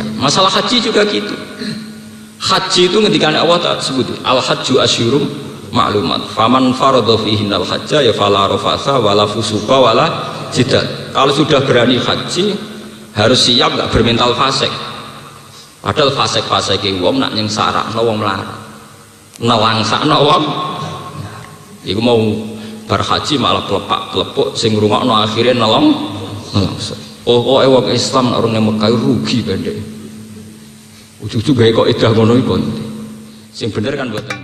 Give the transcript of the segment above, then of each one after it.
riya. Masalah haji juga gitu. Haji itu ketika Allah tak sebut al-hajju asyurum ma'lumat. Faman faradha fihinnal hajja ya fala rafasa wala fusuqa wala jidal. Kalau sudah berani haji harus siap gak bermental fasik. Padahal fasik-fasik wong nak nyeng sarakno wong melarat. Nelangsakno wong. Iku mau bar haji malah pelepak-pelepuk sing ngrungokno akhire nelongso. Oh wong Islam orang yang Mekah rugi bandek. Ujug-ujug gawe kok edah ngono iku. Sing bener kan mboten.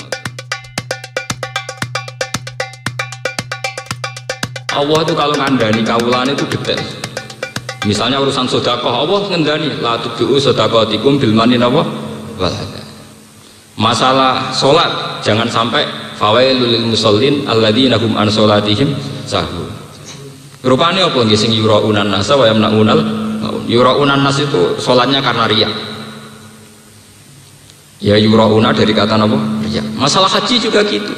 Allah itu kalau ngandani kawulane itu detail. Misalnya urusan sedekah Allah ngendani la tubiu sedekahatikum bil mani napa wal adha. Masalah salat jangan sampai fawailul lil musallin alladzina hum an salatihim sahun. Rupane apa nggih sing yuraunan nas wa yamnaunal yuraunan nas itu salatnya karena riya. Ya yurauna dari kata apa? Riya. Masalah haji juga gitu.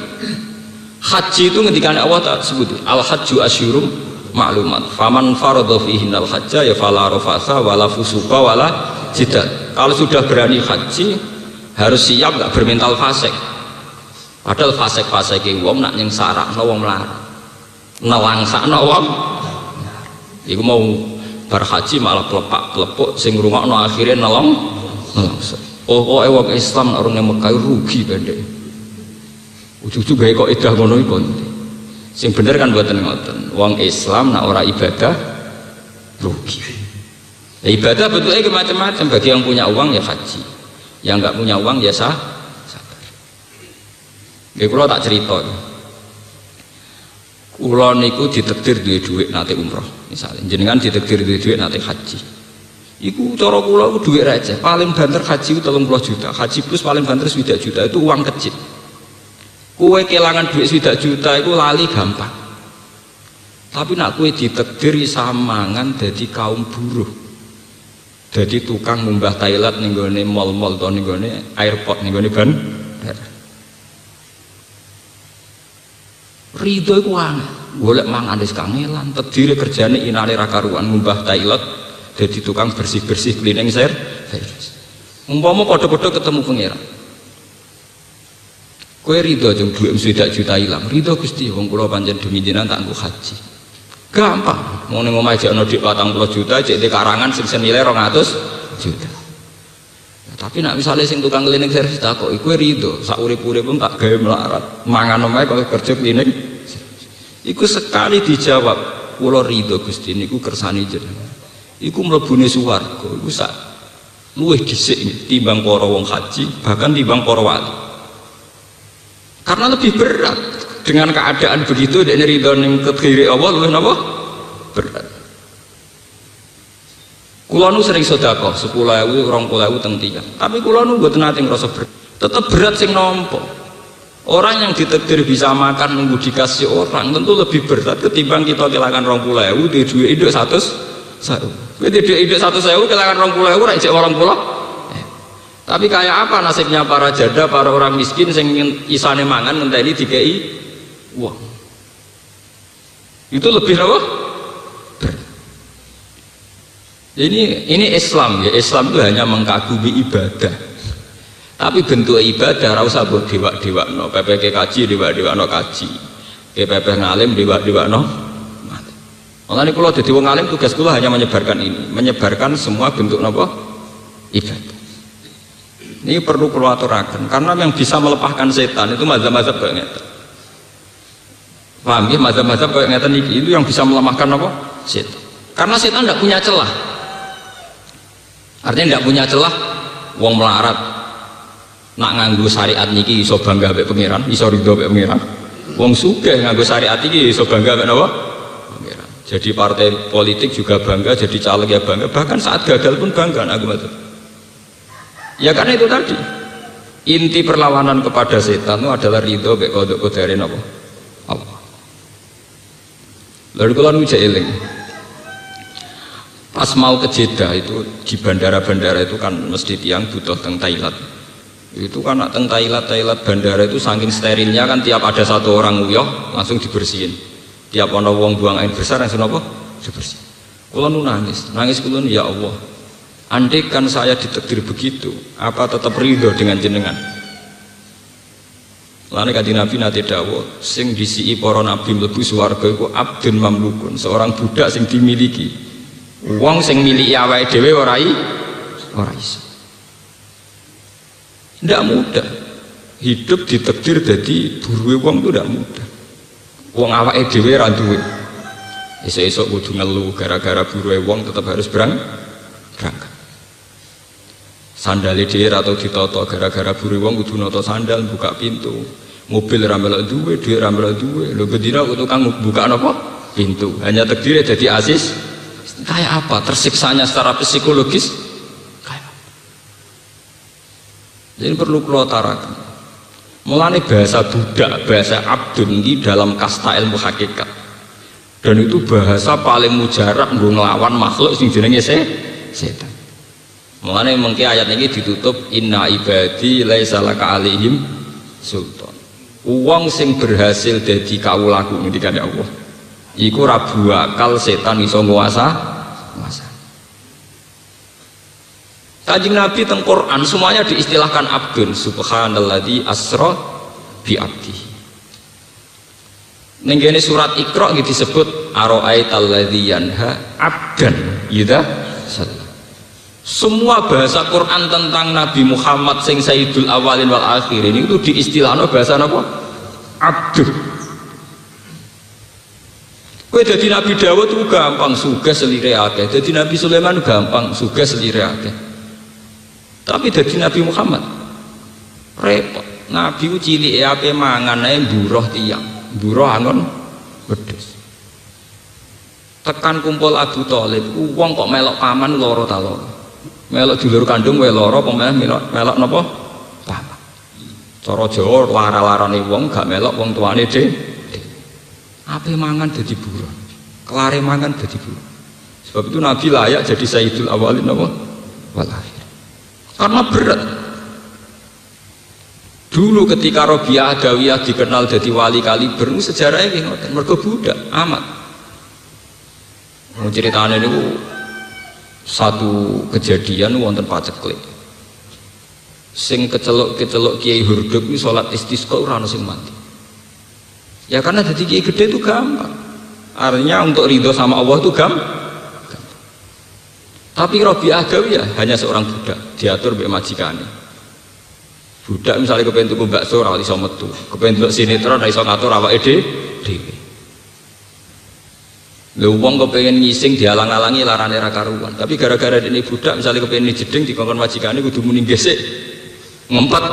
Haji itu ketika Allah tak sebut al-hajju asyurum ma'lumat. Faman faradha fihinnal hajja ya fala rafasa wala fusuqa wala jidal. Kalau sudah berani haji harus siap gak bermental fasik. Padahal fasik-fasik wong nak nyeng sarakno wong melarat. Nelangsakno wong. Iku mau bar haji malah pelepak-pelepuk sing ngrungokno akhire nelongso. Oh wong Islam orang yang Mekah rugi bandek. Ujug-ujug gawe kok edah ngono iku. Sing bener kan mboten ngoten. Wong Islam nak ora ibadah rugi. Ya, ibadah bentuknya macam-macam. Bagi yang punya uang ya haji, yang nggak punya uang ya sabar. Nggih kula tak cerita. Kula niku ditakdir duwe dhuwit nate umroh, misalnya jenengan ditakdir duwe dhuwit nate haji. Iku cara kula iku dhuwit receh. Paling banter haji 30 juta. Haji plus paling banter 1 juta itu uang kecil. Kue kehilangan duit 1 juta itu lali gampang. Tapi nak kue ditakdiri samangan jadi kaum buruh, jadi tukang ngumbah toilet ning gone mall-mall to ning gone airport ning gone bandara. Ridho iku aneh, golek mangan wis kangelan, tedire kerjane inane ra karuan ngumbah toilet jadi tukang bersih-bersih cleaning service. Umpama padha-padha ketemu pangeran. Kowe ridho jeng duit 1 juta hilang, ridho Gusti wong kula pancen demi jenengan tak nggo haji. Gampang, mau ning omah jek ana dhuwit 40 juta, jek di karangan sing senilai 200 juta. Ya, tapi nak misalnya sing tukang cleaning service takoki kowe ridho sak urip-urip pun tak gawe melarat, mangan omahe kok kerja cleaning. Iku sekali dijawab, kula ridho Gusti niku kersane jenengan. Iku mlebune swarga, iku sak luwih dhisik timbang para wong haji, bahkan timbang para wali. Karena lebih berat dengan keadaan begitu dan ridho ning kediri Allah luwih napa berat. Kula nu sering sedekah 10.000 20.000 teng tiyang, tapi kula nu mboten nate ngrasa berat. Tetep berat sing nampa. Orang yang ditakdir bisa makan nunggu dikasih orang tentu lebih berat ketimbang kita kehilangan 20.000 di duit induk 100.000. Kowe di duit induk 100.000 kehilangan 20.000 ra ijek 20. Tapi kayak apa nasibnya para janda, para orang miskin sing isane mangan ngenteni dikei uang. Itu lebih apa? Ini Islam ya. Islam itu hanya mengkagumi ibadah. Tapi bentuk ibadah ora usah mbok dewak-dewakno. PPK kaji dewak-dewakno kaji. PPK ngalim dewak-dewakno ngalim. Mulane kula dadi wong alim tugas kula hanya menyebarkan ini, menyebarkan semua bentuk napa? Ibadah. Ini perlu aturaken karena yang bisa melepaskan setan itu mazhab-mazhab kayak ngeten. Paham ya, mazhab-mazhab kayak ngeten itu yang bisa melemahkan apa? Setan. Karena setan tidak punya celah. Artinya tidak punya celah wong melarat nak nganggo syariat niki iso bangga mbek pangeran, iso ridho mbek pangeran. Wong sugih nganggo syariat iki iso bangga mbek napa? Pangeran. Jadi partai politik juga bangga, jadi caleg ya bangga, bahkan saat gagal pun bangga aku matur. Ya karena itu tadi inti perlawanan kepada setan itu adalah ridho mbek qadar napa? Allah. Lalu kalau nu eling pas mau ke Jeddah itu di bandara-bandara itu kan mesti tiang butuh teng Thailand. Itu kan teng Thailand bandara itu saking sterilnya kan tiap ada satu orang nguyah langsung dibersihin. Tiap ana wong buang air besar langsung apa? Dibersihin. Kula nu nangis kula ya Allah. andai kan saya ditakdir begitu, apa tetap ridho dengan jenengan? Lalu kanjeng Nabi nate dawuh, sing disiki para nabi mlebu swarga iku abdun mamlukun, seorang budak sing dimiliki. Wong sing miliki awake dhewe ora iso. Ndak mudah. Hidup ditakdir dadi buruhe wong itu ndak mudah. Wong awake dhewe ra duwe. Esuk-esuk kudu ngeluh gara-gara buruhe wong tetap harus berangkat. Sandale dhewe atau ditata gara-gara buruhe wong kudu nata sandal buka pintu. Mobil ra melok duwe, dhuwit ra melok duwe. Lho bedina tukang buka napa? Pintu. Hanya takdir dadi asis. Kayak apa? Tersiksanya secara psikologis kayak apa? Jadi perlu kula taraken. Mulane bahasa budak, bahasa abdun ini dalam kasta ilmu hakikat. Dan itu bahasa paling mujarab nggo nglawan makhluk sing jenenge setan. Mulane mengki ayat ini ditutup inna ibadi laisa laka alaihim sultan. Wong sing berhasil dadi kawulaku ngendikane Allah. Iku ra bakal setan iso nguasa. Kanjeng Nabi teng Quran semuanya diistilahkan abdun, subhanalladzi asra bi abdihi. Ning kene surat Iqra iki disebut ara'aital ladzi yanha abdan idza shalla. Semua bahasa Quran tentang Nabi Muhammad sing sayyidul awalin wal akhirin itu diistilahno bahasa napa? Abdun. Kowe dadi Nabi Dawud itu gampang sugih selire akeh, dadi Nabi Sulaiman gampang sugih selire akeh. Tapi dadi Nabi Muhammad repot. Nabi ku cilike ape mangan ae mburuh tiyang, mburuh angon wedhus. Tekan kumpul Abu Thalib, wong kok melok paman lara ta lara. Melok dulur kandung wae lara apa melok napa? Paman. Cara Jawa lara-larane wong gak melok wong tuane dhewe. Ape mangan dadi buruh. Kelare mangan dadi buruh. Sebab itu Nabi layak jadi sayyidul awalin napa? Wal akhirin. Karena berat. Dulu ketika Rabi'ah Adawiyah dikenal jadi wali kaliber, sejarahnya kayak ngoten, mergo budak amat. Mau ceritanya itu satu kejadian wonten paceklik. Sing kecelok Kiai Hurduk ini sholat istisqa ora ono sing mati. Ya karena jadi Kiai gede itu gampang. Artinya untuk ridho sama Allah itu gampang. Tapi Rabi'ah Adawiyah hanya seorang budak, diatur mbek majikane. Budak misalnya kepengen tuku bakso ora iso metu, kepengen delok sinetron ora iso ngatur awake dhewe. Lha wong kepengen ngising dialang-alangi larane ra karuan. Tapi gara-gara dene budak misalnya kepengen jeding dikongkon majikane kudu muni gesek. Ngempet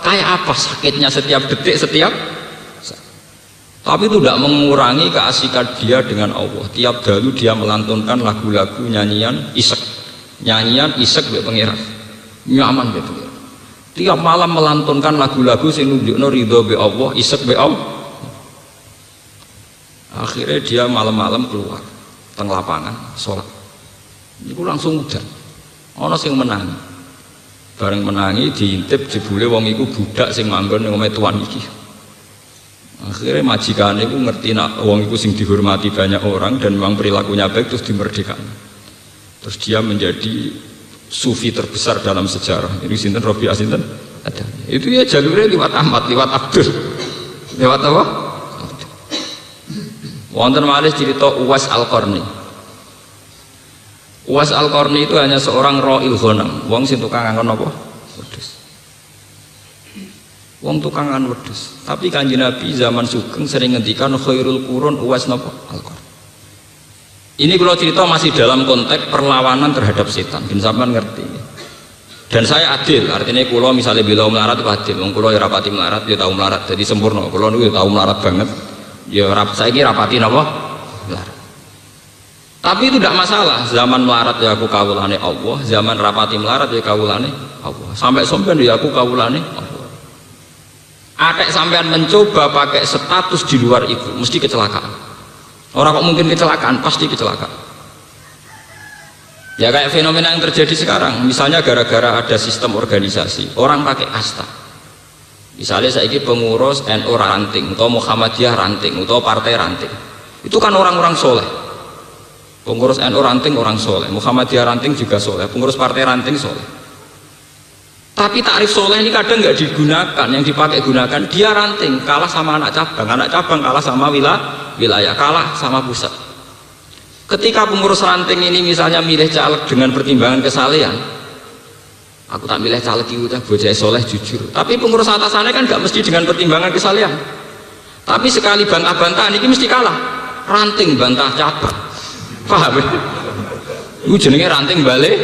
kayak apa sakitnya setiap detik setiap. Tapi itu tidak mengurangi keasikan dia dengan Allah. Tiap dalu dia melantunkan lagu-lagu nyanyian isek be pengiran nyaman be pengiran. Tiap malam melantunkan lagu-lagu sing nunjukno ridho be Allah, isek be Allah. Akhirnya dia malam-malam keluar teng lapangan sholat. Iku langsung udan. Ana sing menangi. Bareng menangi diintip jebule wong iku budak sing manggon ning omahe tuan iki. Akhirnya majikan itu ngerti nak wong itu sing dihormati banyak orang dan memang perilakunya baik terus dimerdekakan. Terus dia menjadi sufi terbesar dalam sejarah. Ini sinten Rabi'ah sinten? Ada. Itu ya jalurnya lewat Ahmad, lewat Abdul. Lewat apa? Wonten malih cerita Uwais Al-Qarni. Uwais Al-Qarni itu hanya seorang ra'il ghanam, wong sing tukang ngangon apa? Wedhus. Wong tukangan wedhus. Tapi Kanjeng Nabi zaman sugeng sering ngendikan khairul qurun Uwais napa? Al-Qarni. Ini kalau cerita masih dalam konteks perlawanan terhadap setan, ben sampean ngerti. Dan saya adil, artinya kula misalnya bila melarat itu adil, wong kula ya rapati melarat, ya tahu melarat, jadi sempurna. Kula niku ya tahu melarat banget. Ya saiki rapati napa? Melarat. Tapi itu tidak masalah, zaman melarat ya aku kawulane Allah, zaman rapati melarat ya kawulane Allah. Sampai sampean ya aku kawulane Allah. Atek sampean mencoba pakai status di luar itu mesti kecelakaan. Orang kok mungkin kecelakaan, pasti kecelakaan. Ya kayak fenomena yang terjadi sekarang, misalnya gara-gara ada sistem organisasi, orang pakai kasta. Misalnya saya ini pengurus NU ranting, atau Muhammadiyah ranting, atau partai ranting. Itu kan orang-orang soleh. Pengurus NU ranting orang soleh, Muhammadiyah ranting juga soleh, pengurus partai ranting soleh. Tapi takrif soleh ini kadang nggak digunakan, yang dipakai gunakan dia ranting kalah sama anak cabang kalah sama wilayah, kalah sama pusat. Ketika pengurus ranting ini misalnya milih caleg dengan pertimbangan kesalehan, aku tak milih caleg itu bocah soleh jujur. Tapi pengurus atasannya kan nggak mesti dengan pertimbangan kesalehan. Tapi sekali bantah-bantahan ini mesti kalah, ranting bantah cabang. Paham ya? Itu jenenge ranting balik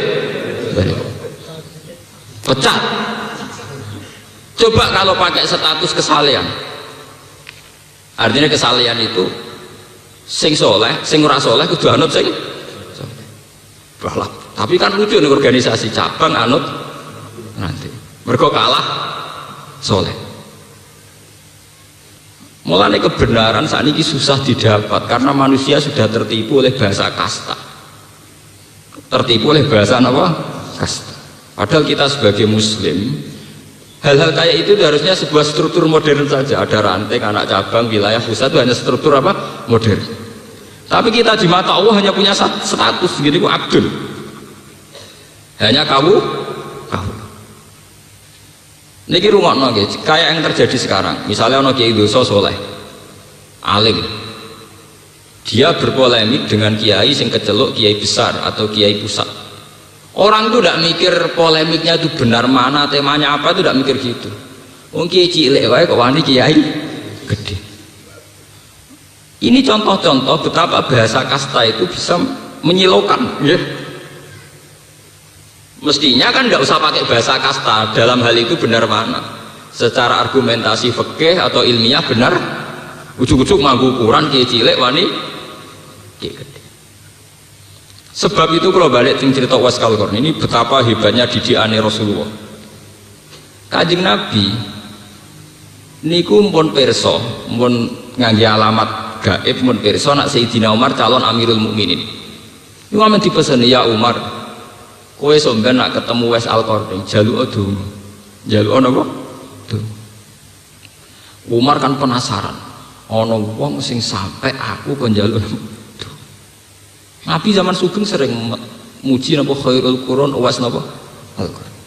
pecat. Coba kalau pakai status kesalehan, artinya kesalehan itu sing soleh, sing ora soleh kudu anut sing balap. Tapi kan lucu nih organisasi cabang anut nanti mergo kalah soleh. Mulai kebenaran saat ini susah didapat karena manusia sudah tertipu oleh bahasa kasta, tertipu oleh bahasa apa? Kasta. Padahal kita sebagai muslim, hal-hal kayak itu harusnya sebuah struktur modern saja. Ada ranting, anak cabang, wilayah pusat itu hanya struktur apa? Modern. Tapi kita di mata Allah hanya punya status gitu, abdul. Hanya kamu. Niki rungokno nggih, kayak yang terjadi sekarang. Misalnya ono kiai dosa soleh, alim. Dia berpolemik dengan kiai sing keceluk kiai besar atau kiai pusat. Orang itu tidak mikir polemiknya itu benar mana, temanya apa, itu tidak mikir gitu. Wong kiai cilik wae kok wani kiai gede. Ini contoh-contoh betapa bahasa kasta itu bisa menyilaukan, ya. Mestinya kan nggak usah pakai bahasa kasta dalam hal itu benar mana, secara argumentasi fikih atau ilmiah benar, ujuk-ujuk nganggo ukuran kiai cilik wani kiai gede. Sebab itu kalau balik cerita Uwais Al-Qarni ini betapa hebatnya didikane Rasulullah. Kanjeng Nabi niku pun pirsa, pun ngangge alamat gaib, pun pirsa nak Sayyidina Umar calon Amirul Mukminin. Niku amen dipeseni, ya Umar, kowe sampeyan nak ketemu Uwais Al-Qarni jaluk donga. Jaluk napa? Donga. Umar kan penasaran, ana wong sing sampai aku kon jaluk. Nabi zaman Sugeng sering muji napa khairul qurun Uwais napa Al-Qarni.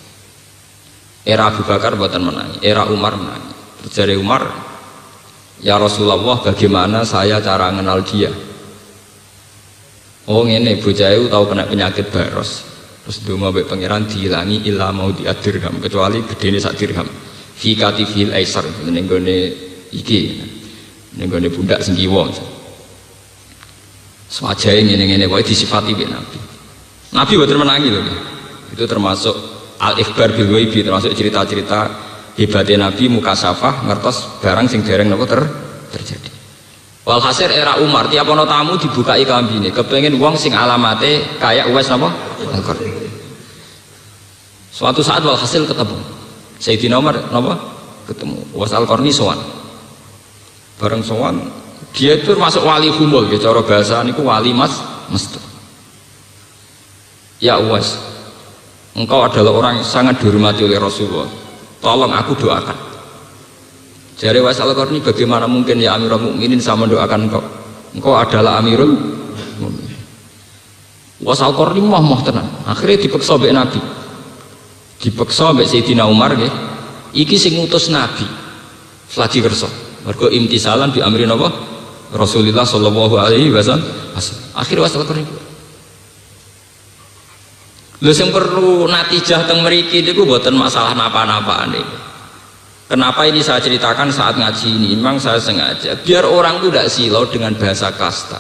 Era Abu Bakar buatan menangi, era Umar menangi. Terjadi Umar, ya Rasulullah, bagaimana saya cara mengenal dia? Oh ngene, bocah itu tahu kena penyakit baros. Terus donga mbek pangeran dihilangi illa mau dirham, kecuali gedene sak dirham. Fi katifil aisar ning gone iki. Ning gone pundak sing kiwa. Swajahe ngene-ngene wae disifati mbek Nabi. Nabi mboten menangi lho. Itu termasuk al-ikhbar bil ghaibi, termasuk cerita-cerita hebatnya Nabi mukasafah ngertos barang sing dereng napa terjadi. Walhasil era Umar tiap ana tamu dibukai kambine, kepengin wong sing alamate kayak Uwais napa Al-Qarni. Suatu saat walhasil ketemu Sayyidina Umar napa ketemu Uwais Al-Qarni sowan. Bareng sowan dia itu masuk wali humul, gitu, cara bahasa niku wali mesti. Ya Uwais, engkau adalah orang yang sangat dihormati oleh Rasulullah. Tolong aku doakan. Jadi Uwais Al-Qarni, bagaimana mungkin ya Amirul Mukminin sama doakan engkau? Engkau adalah Amirul Mukminin. Uwais Al-Qarni moh tenan. Akhirnya dipeksa mbek Nabi. Dipeksa mbek Sayyidina Umar nggih. Iki sing ngutus Nabi. Selagi kersa. Mergo imtisalan bi amri napa? Rasulullah sallallahu alaihi wasallam. Akhirnya Uwais Al-Qarni. Lha sing perlu natijah teng mriki niku mboten masalah napa-napaan niku. Kenapa ini saya ceritakan saat ngaji ini? Memang saya sengaja biar orang itu tidak silau dengan bahasa kasta.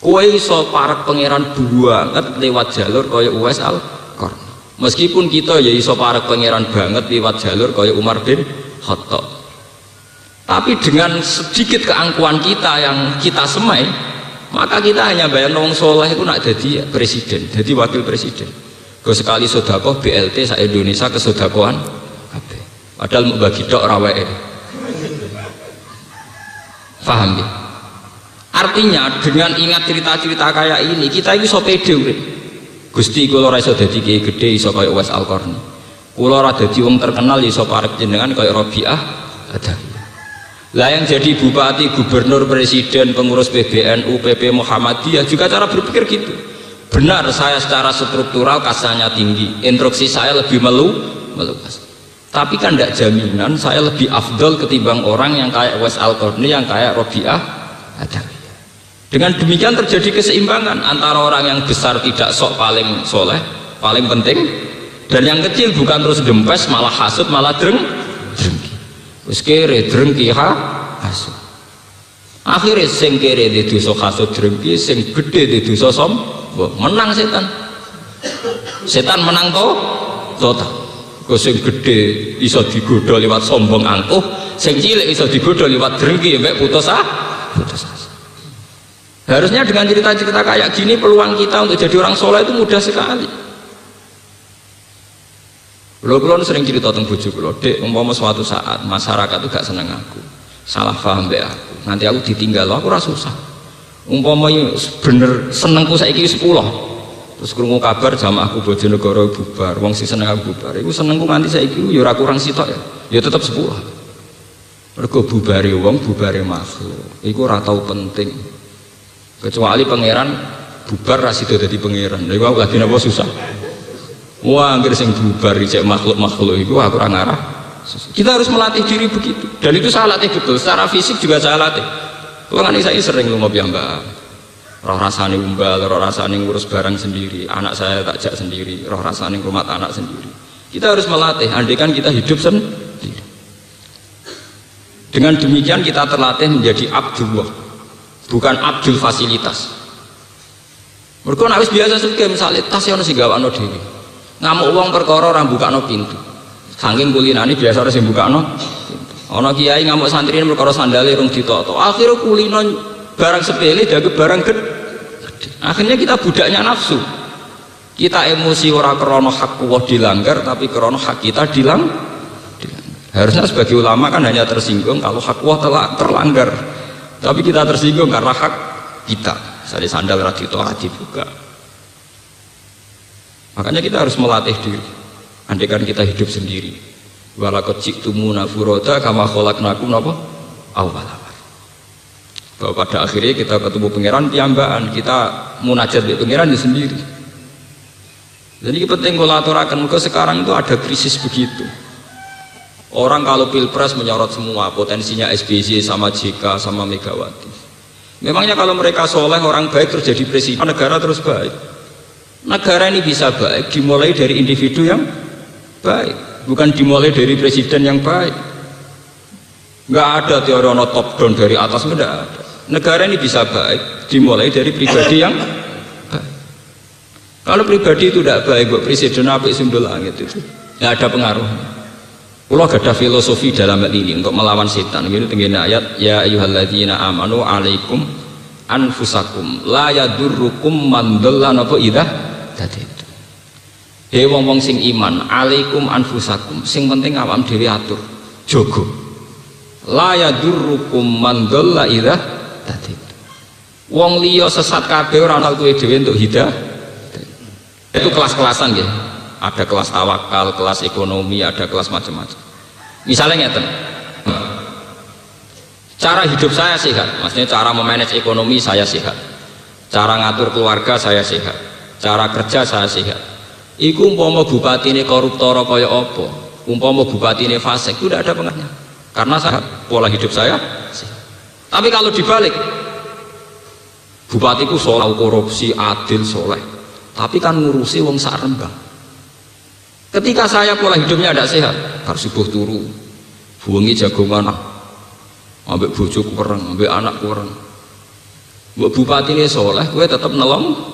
Kowe iso parek pangeran banget lewat jalur kaya Uwais Al-Qarni. Meskipun kita ya iso parek pangeran banget lewat jalur kaya Umar bin Khattab. Tapi dengan sedikit keangkuhan kita yang kita semai, maka kita hanya bayang wong soleh itu nak jadi presiden, jadi wakil presiden. Gue sekali sodakoh BLT sa Indonesia kesodakohan, padahal mau bagi dok rawe. Paham ya? Artinya dengan ingat cerita-cerita kayak ini, kita itu so pede. Gusti kula ora iso dadi kiai gedhe iso kaya Uwais Al-Qarni. Kula ora dadi wong terkenal iso parek jenengan kaya Rabi'ah ada. Lah yang jadi bupati, gubernur, presiden, pengurus PBNU, PP Muhammadiyah juga cara berpikir gitu. Benar, saya secara struktural kasanya tinggi, instruksi saya lebih meluas. Tapi kan tidak jaminan saya lebih afdol ketimbang orang yang kayak Wes Al-Qarni, yang kayak Robiah Adawiyah. Dengan demikian terjadi keseimbangan antara orang yang besar tidak sok paling soleh, paling penting, dan yang kecil bukan terus dempes, malah hasut, malah drengki. Wis kere drengki hasut. Akhirnya sing kere di dosa hasut drengki, sing gede di dosa sombong. Menang setan. Setan menang total. Kok sing gede iso digodha liwat sombong angkuh, sing cilik iso digodha liwat drengki mbek putus asa. Harusnya dengan cerita-cerita kayak gini peluang kita untuk jadi orang soleh itu mudah sekali. Kulo sering cerita tentang bojo kulo, Dek, umpama suatu saat masyarakat itu gak seneng aku, salah paham mbek aku, nanti aku ditinggal, aku ora susah. Umpama bener senengku saiki 10, terus krungu kabar jamaahku Bojonegoro bubar, wong sing seneng aku bubar, iku senengku nganti saiki ya ora kurang sitok ya tetep 10. Mergo bubare wong, bubare makhluk, iku ora tau penting. Kecuali pangeran bubar ra sida dadi pangeran. Lha iku aku dadi napa susah. Wah, anggere sing bubar cek makhluk-makhluk itu aku ora ngarah. Kita harus melatih diri begitu. Dan itu saya latih betul. Secara fisik juga saya latih. Kalau saya sering lunga piyambak. Roh rasane umbal, roh rasane ngurus barang sendiri. Anak saya tak jak sendiri, roh rasane ngrumat anak sendiri. Kita harus melatih, andaikan kita hidup sendiri. Dengan demikian kita terlatih menjadi abdullah, bukan abdul fasilitas. Mergo nek wis biasa sugih misale tas ono sing gawakno dhewe. Ngamuk uang perkara orang bukakno pintu. Saking kulinane biasa ora sing bukakno pintu. Ana kiai ngamuk santri perkara sandale rung ditoto. Akhire kulino barang sepele dagem barang gede. Akhirnya kita budaknya nafsu. Kita emosi ora krana hak Allah dilanggar tapi krana hak kita dilanggar. Harusnya sebagai ulama kan hanya tersinggung kalau hak Allah telah terlanggar. Tapi kita tersinggung karena hak kita. Misalnya sandal ora dibuka. Makanya kita harus melatih diri. Andaikan kita hidup sendiri, walaqad ji'tumuna furada kama khalaqnakum napa awwal. Bahwa pada akhirnya kita ketemu pangeran piyambakan, kita munajat dengan pangeran di sendiri. Jadi penting kalau aturakan, ke sekarang itu ada krisis begitu. Orang kalau pilpres menyorot semua potensinya SBY sama JK sama Megawati. Memangnya kalau mereka soleh orang baik terjadi presiden, negara terus baik. Negara ini bisa baik dimulai dari individu yang baik, bukan dimulai dari presiden yang baik. Nggak ada teori top down dari atas, nggak ada. Negara ini bisa baik dimulai dari pribadi yang baik. Kalau pribadi itu tidak baik, buat presiden apik sundul langit itu nggak ada pengaruhnya. Allah gak ada filosofi dalam hal ini untuk melawan setan. Ini tingginya ayat ya ayyuhalladzina amanu alaikum anfusakum la yadurrukum man dhalla napa idah. Hei wong-wong sing iman, alaikum anfusakum, sing penting awam dhewe atur, jogo. La yadurrukum man dhalla idza tadid. Wong liya sesat kabeh ora ana kowe dhewe entuk hidayah. Itu kelas-kelasan nggih. Ada kelas tawakal, kelas ekonomi, ada kelas macam-macam. Misalnya ngeten. Cara hidup saya sehat, maksudnya cara memanage ekonomi saya sehat. Cara ngatur keluarga saya sehat. Cara kerja saya sehat. Iku umpama bupati ini koruptor kaya apa, umpama bupati ini fasik, itu tidak ada pengaruhnya. Karena saya, pola hidup saya sehat. Tapi kalau dibalik, bupatiku soleh, korupsi, adil, soleh, tapi kan ngurusi wong sak Rembang. Ketika saya pola hidupnya tidak sehat, harus subuh turu, buangi jagongan, ambek bojo kurang, ambek anak kurang. Buat bupati ini soleh, gue tetap nelong.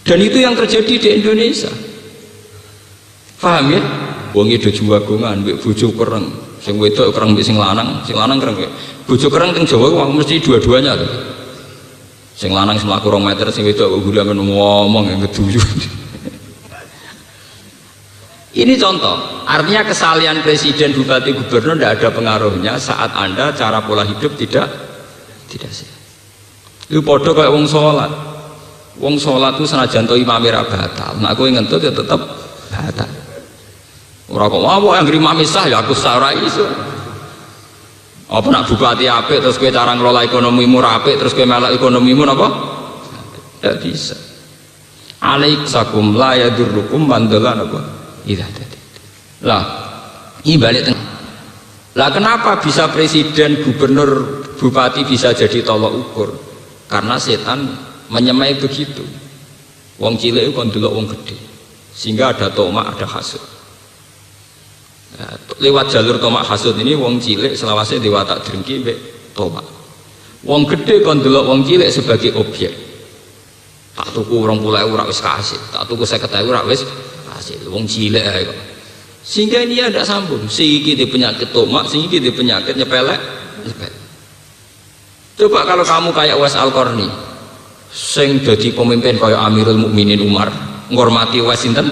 Dan itu yang terjadi di Indonesia. Paham ya? Wong itu jagongan, ambek bojo kurang, sing wedok kurang, ambek sing lanang kurang. Bojo kurang teng Jawa mesti dua-duanya tuh. Sing lanang selaku 2 meter, sing wedok gula ngomong yang keduyu. Ini contoh, artinya kesalahan presiden, bupati, gubernur tidak ada pengaruhnya saat Anda cara pola hidup tidak sehat. Itu podo kayak wong sholat. Wong sholat itu senajan to imam ra batal. Nek kowe ngentut ya tetep batal. Ora kok apa yang imam sah ya aku ora iso. Apa nak bupati apik terus kowe cara ngelola ekonomimu apik terus kowe melok ekonomimu napa? Tidak bisa. Alaiksakum la yadurrukum man dalla napa? Idza tadi. Lah, ini balik tengah. Lah kenapa bisa presiden, gubernur, bupati bisa jadi tolok ukur? Karena setan menyemai begitu. Wong cilik kon delok wong gede. Sehingga ada tomak, ada hasud. Nah, lewat jalur tomak hasud ini wong cilik selawase diwatak drengki mbek tomak. Wong gede kon delok wong cilik sebagai objek. Tak tuku 20.000 ora wis kasih, tak tuku 50.000 ora wis kasih. Wong cilik ae kok. Sehingga ini ada sambung. Siki di penyakit tomak, siki di penyakit nyepelek. Coba kalau kamu kayak Uwais Al-Qarni, sing dadi pemimpin kayak Amirul Mukminin Umar, ngormati Uwais sinten?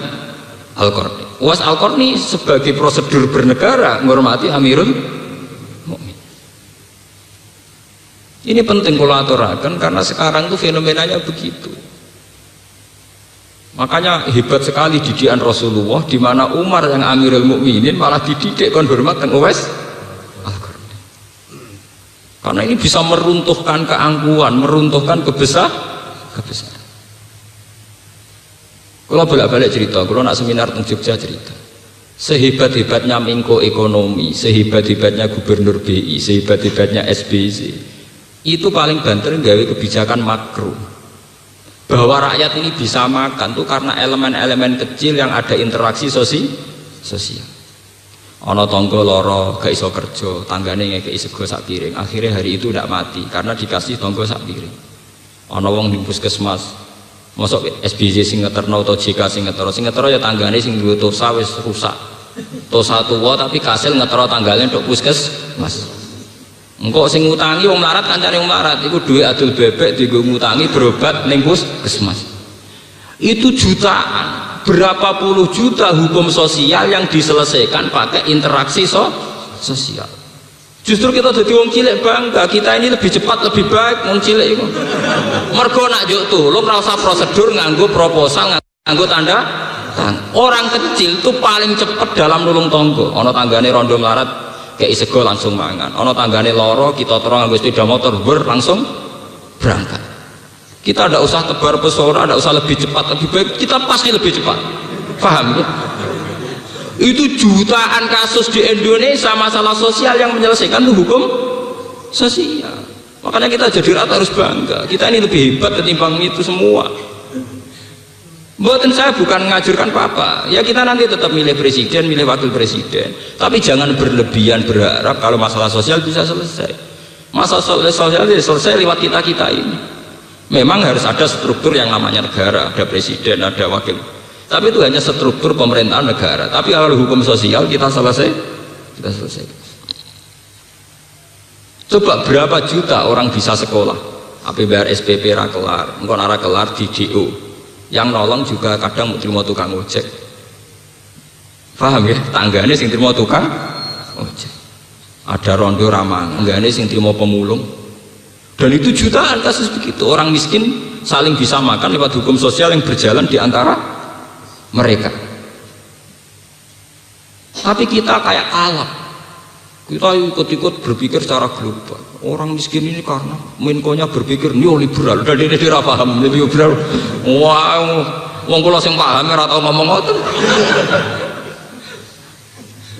Al-Qarni. Uwais Al-Qarni sebagai prosedur bernegara ngormati Amirul Mukminin. Ini penting kalau aturakan karena sekarang tuh fenomenanya begitu. Makanya hebat sekali didikan Rasulullah di mana Umar yang Amirul Mukminin malah dididik kon hormat teng Uwais Al-Qarni. Karena ini bisa meruntuhkan keangkuhan, meruntuhkan kebesaran. Kalau bolak-balik cerita, kalau nak seminar teng Jogja cerita. Sehebat-hebatnya Menko Ekonomi, sehebat-hebatnya Gubernur BI, sehebat-hebatnya SBY, itu paling banter nggawe kebijakan makro. Bahwa rakyat ini bisa makan tuh karena elemen-elemen kecil yang ada interaksi sosial. Ana tangga lara gak iso kerja, tanggane ngekeki sego sak piring. Akhirnya hari itu tidak mati karena dikasih tangga sak piring. Ana wong di puskesmas, mosok SBY sing ngeterno atau JK sing ngetero ya tanggane sing duwe tosa wis rusak. Tosa tuwa tapi kasil ngetero tanggane ndok puskesmas. Engkau sing ngutangi wong melarat kancane wong melarat iku duwe adul bebek dienggo ngutangi berobat ning puskesmas. Itu jutaan, berapa puluh juta hukum sosial yang diselesaikan pakai interaksi sosial. Justru kita jadi wong cilik bangga, kita ini lebih cepat, lebih baik wong cilik iku. Mergo nak njuk tulung ora usah prosedur nganggo proposal, nganggo tanda tangan. Orang kecil itu paling cepat dalam nulung tangga. Ana tanggane rondo melarat kayak sego langsung mangan. Ana tanggane loro kita terus nganggo sepeda motor langsung berangkat. Kita tidak usah tebar pesona, tidak usah lebih cepat, lebih baik, kita pasti lebih cepat. Paham ya? Itu jutaan kasus di Indonesia masalah sosial yang menyelesaikan itu hukum sosial. Makanya kita jadi rata harus bangga. Kita ini lebih hebat ketimbang itu semua. Buatan saya bukan ngajurkan apa-apa. Ya kita nanti tetap milih presiden, milih wakil presiden. Tapi jangan berlebihan berharap kalau masalah sosial bisa selesai. Masalah sosial selesai lewat kita-kita ini. Memang harus ada struktur yang namanya negara, ada presiden, ada wakil. Tapi itu hanya struktur pemerintahan negara. Tapi kalau hukum sosial kita selesai. Coba berapa juta orang bisa sekolah? APBR SPP ra kelar, engko ora kelar di DO. Yang nolong juga kadang mau terima tukang ojek. Paham ya? Tanggane sing terima tukang ojek. Ada rondo ramang, enggakne sing terima pemulung. Dan itu jutaan kasus begitu. Orang miskin saling bisa makan lewat hukum sosial yang berjalan di antara mereka. Tapi kita kayak alat. Kita ikut-ikut berpikir secara global. Orang miskin ini karena Menkonya berpikir neoliberal. Dan dia tidak paham neoliberal. Wow, wong kula sing paham ora tau ngomong ngoten.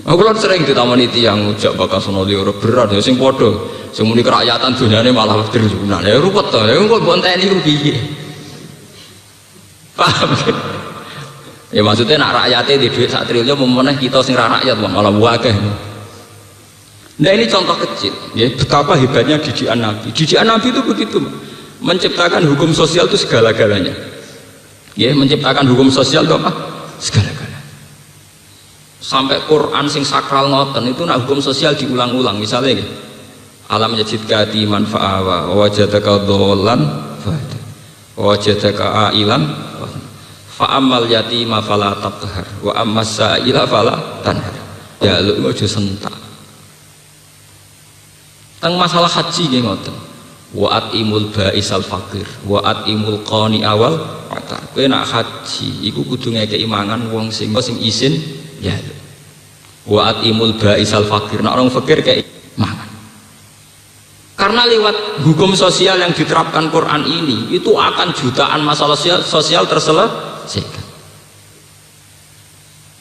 Aku kan sering ditamani tiyang ujak bakal sono liur berat ya sing padha sing muni kerakyatan dunyane malah terjunan ya ruwet to ya kok bonteni ku piye paham ya maksudnya nak rakyatnya di duit sak triliun memeneh kita sing ra rakyat malah wakeh. Nah ini contoh kecil ya betapa hebatnya didikan Nabi. Didikan Nabi itu begitu menciptakan hukum sosial itu segala-galanya ya menciptakan hukum sosial itu apa? Segala-galanya. Sampai Quran sing sakral ngoten itu nak hukum sosial diulang-ulang. Misalnya gitu, alam yajidka yatiman fa'awa wa wajadaka dhallan fahada wa wajadaka ailan fa'amal yatima fala taqhar wa ammas sa'ila fala tanhar. Ya lu aja sentak. Teng masalah haji nggih ngoten. Wa atimul ba'isal faqir wa atimul qani awal atar. Kowe nak haji iku kudu ngekeki mangan wong sing izin ya. Wa atimul ba'isal fakir, nak orang fakir kayak mangan. karena lewat hukum sosial yang diterapkan Quran ini itu akan jutaan masalah sosial terselesaikan.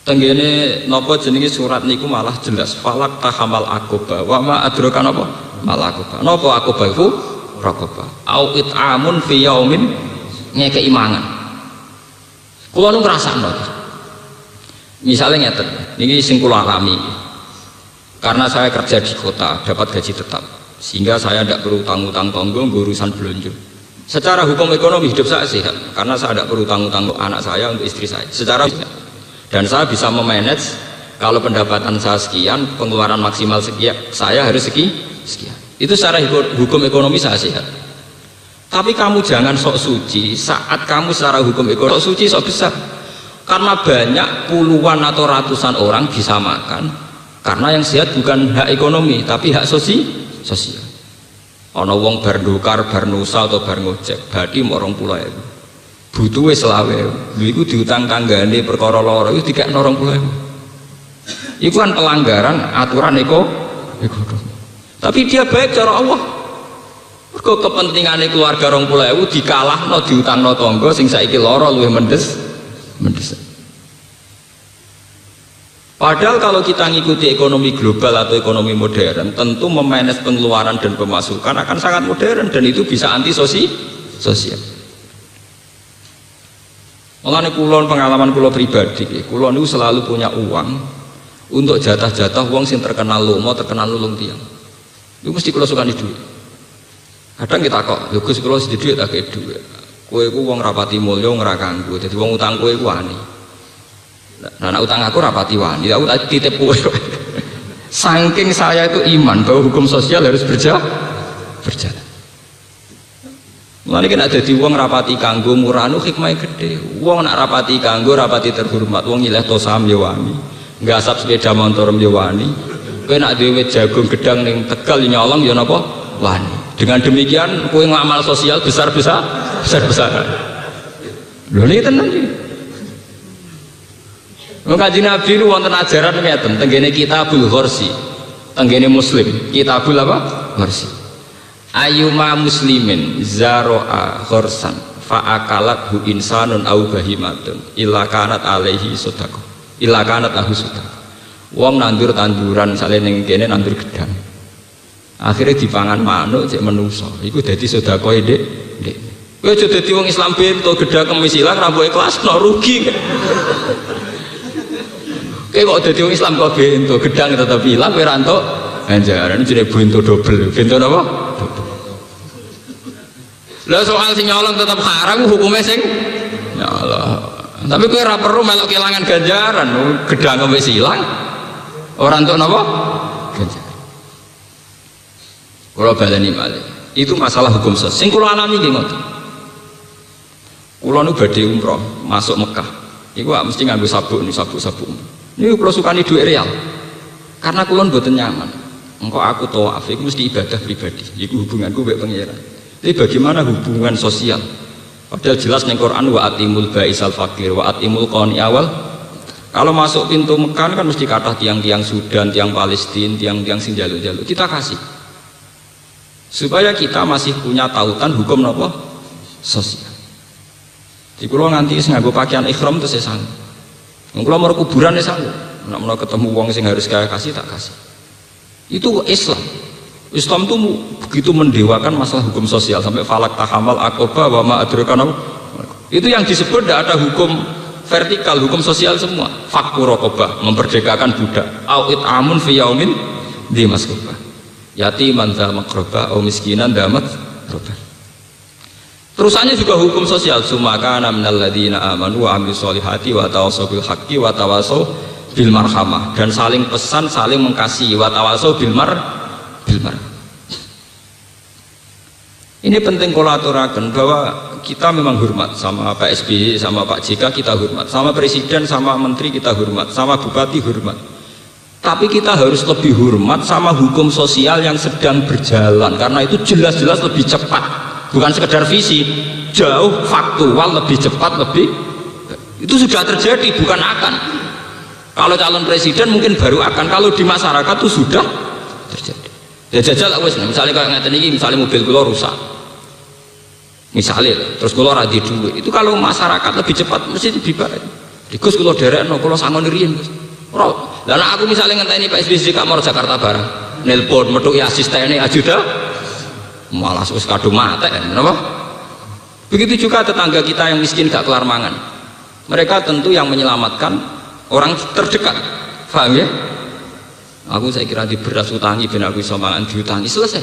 Tenggene nopo jenenge surat niku malah jelas falak tahamal akoba wa ma adraka napa mal akoba napa akoba iku raqaba au it'amun fi yaumin ngekei mangan. Kula nu ngrasakno misalnya ngeten niki sing kula alami karena saya kerja di kota dapat gaji tetap sehingga saya tidak perlu utang-utang tonggo urusan belanja. Secara hukum ekonomi hidup saya sehat karena saya tidak perlu utang-utang anak saya untuk istri saya secara sehat. Dan saya bisa memanage kalau pendapatan saya sekian pengeluaran maksimal sekian saya harus sekian itu secara hukum ekonomi saya sehat. Tapi kamu jangan sok suci saat kamu secara hukum ekonomi sok suci sok besar karena banyak puluhan atau ratusan orang bisa makan karena yang sehat bukan hak ekonomi tapi hak sosial. Ana wong bar ndokar bar nusa atau bar ngojek berarti morong pulau itu butuh wis selawe lho iku diutang tanggane perkara lara iku dikekno 20.000 iku kan pelanggaran aturan ekonomi tapi dia baik cara Allah mergo kepentingane keluarga 20.000 dikalahno diutangno tangga sing saiki lara luwih mendes. Padahal kalau kita ngikuti ekonomi global atau ekonomi modern tentu memanage pengeluaran dan pemasukan akan sangat modern dan itu bisa anti sosial. Mulane kula pengalaman kula pribadi, kula niku selalu punya uang untuk jatah-jatah wong sing terkenal lomo, terkenal nulung tiyang. Iku mesti kula sukani dhuwit. Kadang kita kok, lho Gus kula sedhi dhuwit tak kei dhuwit. Kowe iku wong rapati mulya ora kanggo, dadi wong utang kowe iku wani. Nah, utang aku rapati wani, aku tak titip kowe. Saking saya itu iman bahwa hukum sosial harus berjalan. Mulane nek dadi wong rapati kanggo muranu hikmahe gedhe. Wong nak rapati kanggo rapati terhormat, wong nyileh to saham ya wani. Nggasap sepeda motor ya wani. Kowe nak dhewe jagung gedang ning Tegal nyolong ya napa? Wani. Dengan demikian kowe ngamal sosial besar-besaran. Lho niki tenan iki. Wong Kanjeng Nabi lu wonten ajaran ngeten tenggene Kitabul Ghorsi. Tenggene Muslim, Kitabul apa? Ghorsi. Ayuma muslimin zaro'a ghorsan fa'akalat hu insanun au bahimatun illa kanat alaihi sodako illa kanat lahu sodako. Wong nandur tanduran misalnya ning kene nandur gedang akhirnya dipangan manuk cek menungso iku dadi sodako dek kowe aja dadi wong Islam bento gedang kemis ilang ra mbok ikhlasno rugi kowe kok dadi wong Islam kok bento gedang tetep ilang kowe ra entuk ganjaran jenenge bento dobel bento napa lah soal sing nyolong tetap haram hukumnya sing ya Allah tapi kowe ora perlu melok kelangan ganjaran gedang wis ilang ora entuk napa ganjaran. Kula baleni malih itu masalah hukum sosial sing kula alami nggih ngoten. Kula nu badhe umroh masuk Mekah iku mesti nganggo sabuk niku kula sukani dhuwit real karena kula mboten nyaman engko aku tawaf iku mesti ibadah pribadi iku hubunganku mbek pangeran. Jadi bagaimana hubungan sosial? Padahal jelas ning Quran wa atimul baisal fakir wa atimul qani awal. Kalau masuk pintu Mekah kan mesti kathah tiang-tiang Sudan, tiang Palestina, tiang-tiang sing jaluk-jaluk. Kita kasih. Supaya kita masih punya tautan hukum napa? Sosial. Di kula nganti wis nganggo pakaian ihram terus sesang. Wong kula mau kuburan wis sanggup. Nek menawa ketemu wong sing harus kaya kasih tak kasih. Itu Islam. Islam itu begitu mendewakan masalah hukum sosial sampai falak tahamal akoba wa ma adraka. Itu yang disebut tidak ada hukum vertikal, hukum sosial semua. Fakku rokobah, memperdekakan budak. Au it'amun fi yaumin di maskobah. Yatiman dha makrobah, au miskinan damat robah. Terusannya juga hukum sosial. Sumakana minal ladina amanu wa amil solihati wa tawasaw bil haqqi wa tawasaw bil marhamah. Dan saling pesan, saling mengasihi wa tawasaw bil marhamah. Ini penting kolaborasikan bahwa kita memang hormat sama Pak SBY, sama Pak JK kita hormat, sama Presiden, sama Menteri kita hormat, sama Bupati hormat. Tapi kita harus lebih hormat sama hukum sosial yang sedang berjalan karena itu jelas-jelas lebih cepat, bukan sekedar visi, jauh faktual, lebih cepat, lebih itu sudah terjadi, bukan akan. Kalau calon presiden mungkin baru akan, kalau di masyarakat itu sudah terjadi. Ya jajal wis, misalnya kayak ngeten iki, misalnya mobil kula rusak. Misalnya, terus kula ra di duit. Itu kalau masyarakat lebih cepat mesti lebih baik. Gus kula derekno, kula sangon riyen, Gus. Ora. Lah nek aku misalnya ngenteni Pak SBY Kamar Jakarta Barang, nelpon metuki asistene ajuda malah wis kadung mate, napa? Begitu juga tetangga kita yang miskin gak kelar mangan. Mereka tentu yang menyelamatkan orang terdekat. Paham ya? Aku saya kira di beras utangi ben aku iso mangan diutangi selesai.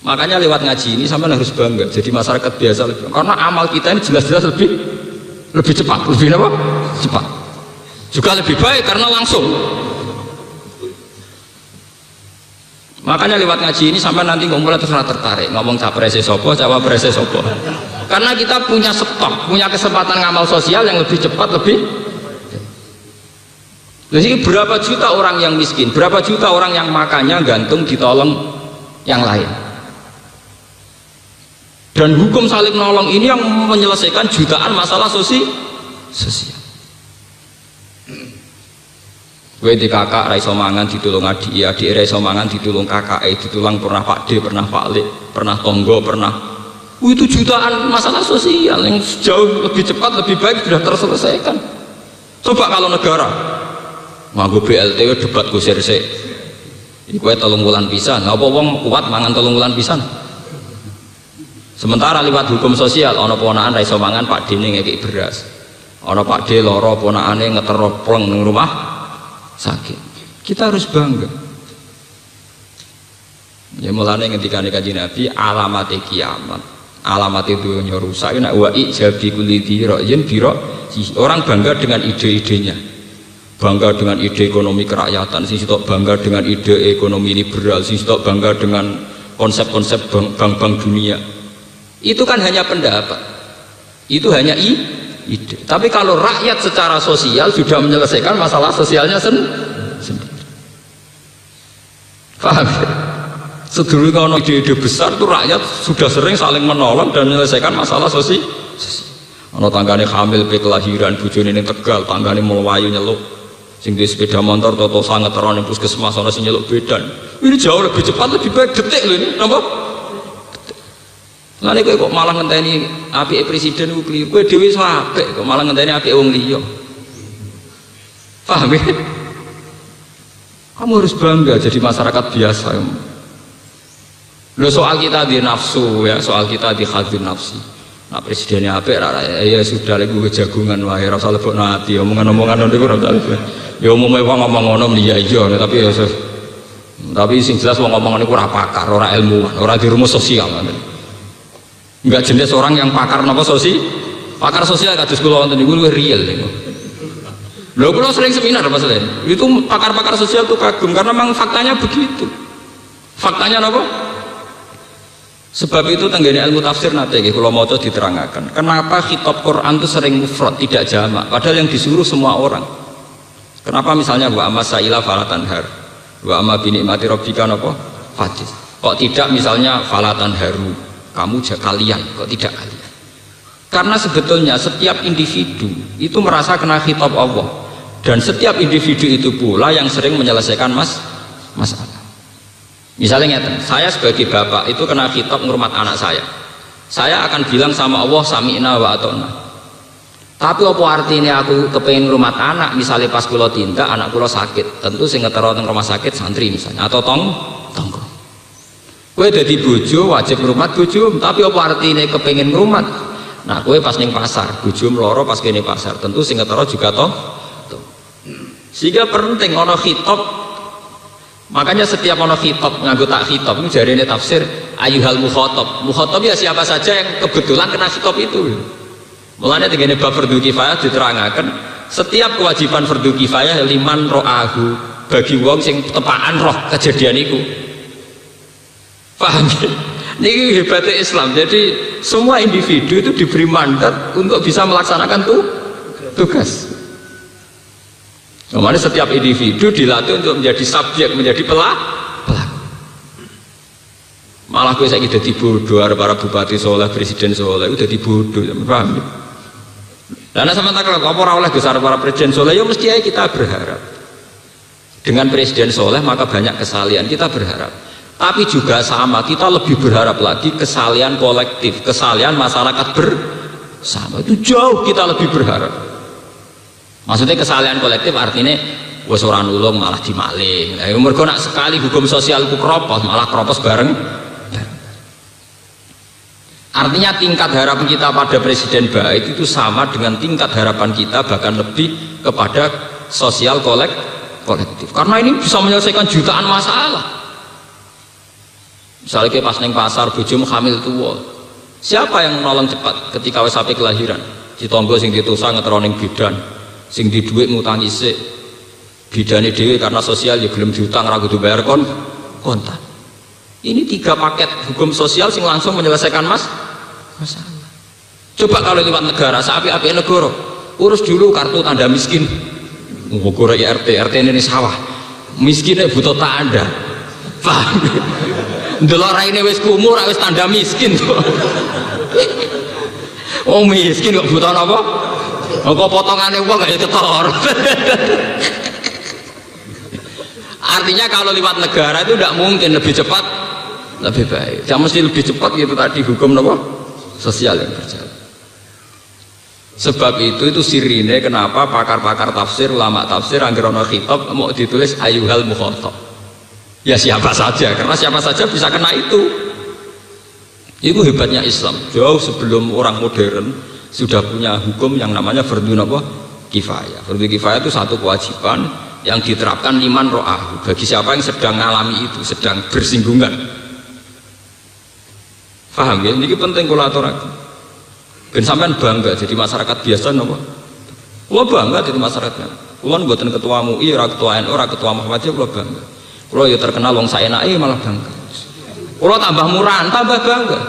Makanya lewat ngaji ini sampean harus bangga jadi masyarakat biasa lebih, karena amal kita ini jelas-jelas lebih cepat, lebih apa? Cepat. Juga lebih baik karena langsung. Makanya lewat ngaji ini sampai nanti ngomong tertarik ngomong caprese sopo, cawaprese sopo. Karena kita punya stok, punya kesempatan ngamal sosial yang lebih cepat, lebih. Jadi berapa juta orang yang miskin, berapa juta orang yang makannya gantung ditolong yang lain. Dan hukum saling nolong ini yang menyelesaikan jutaan masalah sosial. Gue di kakak raiso mangan ditulung adik raiso mangan ditulung kakak, ditulung pernah Pak D, pernah Pak Lek, pernah Tonggo, pernah. Itu jutaan masalah sosial yang jauh lebih cepat, lebih baik sudah terselesaikan. Coba kalau negara nganggo BLT debat kusir sik. Iki kowe 3 wulan pisan, apa wong kuat mangan 3 wulan pisan. Sementara lewat hukum sosial ana ponakan ra iso mangan Pak D ngekeki beras. Ana Pak D lara ponakane ngetero pleng ning rumah sakit. Kita harus bangga. Ya mulane ngendikane Kanjeng Nabi alamate kiamat, alamate dunya rusak nek wa ijabi kulli dira'in biro. Orang bangga dengan ide-idenya. Bangga dengan ide ekonomi kerakyatan, sing sitok bangga dengan ide ekonomi liberal, sing sitok bangga dengan konsep-konsep bank-bank dunia. Itu kan hanya pendapat, itu hanya ide. Tapi kalau rakyat secara sosial sudah menyelesaikan masalah sosialnya sendiri. Paham ya? Sedulur kalau ide-ide besar itu rakyat sudah sering saling menolong dan menyelesaikan masalah sosial. Ono tanggane hamil pe kelahiran bojone ning Tegal, tanggane mlayu nyeluk. Sing di sepeda motor toto sangat terang puskesmas ana sing nyeluk bedan. Ini jauh lebih cepat, lebih baik, detik lho ini, napa? Lha nek kok malah ngenteni apike presiden ku kliru. Kowe dhewe iso apik kok malah ngenteni apike wong liya. Paham ya? Kamu harus bangga jadi masyarakat biasa. Loh soal kita di nafsu ya, soal kita di hadir nafsi. Nah presidennya apik ya sudah lagi gue jagungan wae ora usah lebokno ati omongan-omongan niku ora usah. Ya umumnya wong ngomong ngono iya tapi ya tapi sing jelas wong ngomong niku ora pakar, ora ilmuwan, ora di rumus sosial. Enggak jenis orang yang pakar napa sosial. Pakar sosial kados kula wonten niku luwih real niku. Lho kula sering seminar Mas Len. Itu pakar-pakar sosial tuh kagum karena memang faktanya begitu. Faktanya napa? Sebab itu tenggene ilmu tafsir nate nggih kula maca diterangkan. Kenapa khitab Quran itu sering mufrad tidak jamak padahal yang disuruh semua orang. Kenapa misalnya wa amma sa'ila falatanhar, wa amma bi nikmati rabbika napa fadis. Kok tidak misalnya falatanharu, kamu kalian, kok tidak kalian? Karena sebetulnya setiap individu itu merasa kena khitab Allah dan setiap individu itu pula yang sering menyelesaikan masalah. Misalnya ngeten, saya sebagai bapak itu kena khitab ngurmat anak saya. Saya akan bilang sama Allah sami'na wa ata'na. Tapi apa artinya aku kepengen ngurmat anak, misalnya pas kula tindak anak kula sakit, tentu sing ngetero teng rumah sakit santri misalnya atau tonggo. Kowe dadi bojo wajib ngurmat bojo, tapi apa artinya kepengen ngurmat? Nah, kowe pas ning pasar, bojo mloro pas kene pasar, tentu sing ngetero juga toh. Sehingga penting ana khitab. Makanya setiap ono khitab nganggo tak khitab itu jarene tafsir ayyuhal mukhatab. Mukhatab ya siapa saja yang kebetulan kena khitab itu. Mulane tengene bab fardhu kifayah diterangkan setiap kewajiban fardhu kifayah liman ro'ahu bagi wong sing tepaan roh kejadian iku. Paham? Niki hebatnya Islam. Jadi semua individu itu diberi mandat untuk bisa melaksanakan tugas. Kemarin setiap individu dilatih untuk menjadi subjek, menjadi pelaku. Malah gue saya jadi bodoh, para bupati soleh, presiden soleh, udah dibodoh, paham? Karena sama tak kalau apa oleh besar para presiden soleh, ya mesti aja kita berharap. Dengan presiden soleh maka banyak kesalahan, kita berharap. Tapi juga sama, kita lebih berharap lagi kesalahan kolektif, kesalahan masyarakat bersama. Itu jauh kita lebih berharap. Maksudnya kesalahan kolektif artinya wis ora nulung malah dimaling. Lah mergo nak sekali hukum sosial ku kropos malah kropos bareng. Artinya tingkat harapan kita pada presiden baik itu sama dengan tingkat harapan kita bahkan lebih kepada sosial kolektif. Karena ini bisa menyelesaikan jutaan masalah. Misalnya kayak pas neng pasar bojomu hamil tua, siapa yang menolong cepat ketika wis sampai kelahiran? Ditombo sing ditusang ngetroning bidan, sing di duit ngutangi sik. Bidane dhewe karena sosial ya gelem diutang ra kudu bayar kontan. Ini 3 paket hukum sosial sing langsung menyelesaikan masalah. Coba kalau lewat negara, seapi-api negara, urus dulu kartu tanda miskin. Ngukur RT ini sawah. Miskinnya butuh tanda. Paham? Ndelok raine wis kumur, wis tanda miskin. Oh miskin kok butuh apa? Kok potongane wong gak ketor. Artinya kalau lewat negara itu tidak mungkin lebih cepat, lebih baik. Yang mesti lebih cepat gitu tadi hukum apa? Sosial yang berjalan. Sebab itu sirine kenapa pakar-pakar tafsir, ulama tafsir angger ana khitab mau ditulis ayyuhal mukhatab. Ya siapa saja, karena siapa saja bisa kena itu. Itu hebatnya Islam. Jauh sebelum orang modern sudah punya hukum yang namanya fardhu kifayah. Fardhu kifayah itu satu kewajiban yang diterapkan liman ro'ah bagi siapa yang sedang mengalami itu, sedang bersinggungan. Paham ya? Ini penting kalau aturaken. Ben sampean bangga jadi masyarakat biasa napa? Kula bangga jadi masyarakat. Kula mboten ketua MUI, ora ketua NU, ora ketua Muhammadiyah, kula bangga. Kula ya terkenal wong saenake malah bangga. Kula tambah murahan, tambah bangga.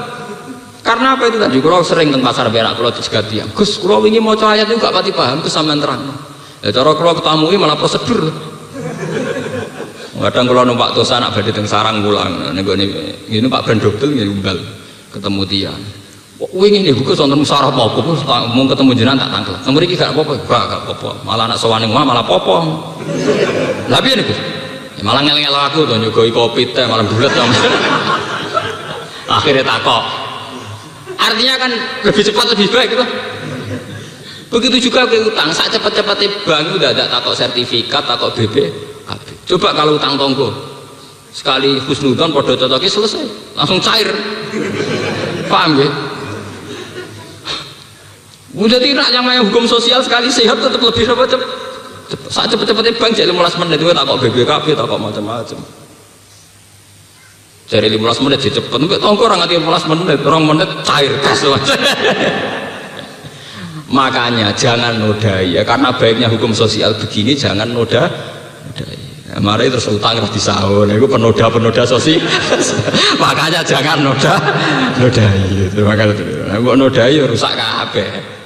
Karena apa itu tadi? Kula sering teng pasar berak kula dicegat tiyang. Gus, kula wingi maca ayat niku gak pati paham, Gus sampean terang. Ya cara kula ketua MUI malah prosedur. Kadang kula numpak tosa nak badhe teng sarang mulang. Nek ngene Pak Ben Dokter nggih umbal. Ketemu dia, wingi ini buku sonten musyawarah apa? Mau ketemu jenengan tak tangkel. Nomor iki gak apa-apa, gak apa-apa. Malah anak sowan ning omah malah apa-apa. Lah piye niku? Malah ngel-ngel aku to nyugoi kopi teh malah bulet to. Akhirnya takok. Artinya kan lebih cepat lebih baik gitu. Begitu juga ke utang, saat cepat-cepatnya bank udah ada takok sertifikat, takok BPKB. Coba kalau utang tonggo sekali husnudon podo cocoknya selesai, langsung cair. Paham ya? Udah tidak yang main hukum sosial sekali sehat tetap lebih cepat. Saat cepet-cepetnya bank jadi 15 menit itu takok BPKB, takok macam-macam. Jadi 15 menit sih cepet, tapi tongko orang ngerti 15 menit, orang menit cair kas. Makanya jangan nodai ya, karena baiknya hukum sosial begini jangan nodai. Mari terus utang harus disahun, itu penoda sosial. Makanya jangan nodai. Makanya nodai rusak kabeh.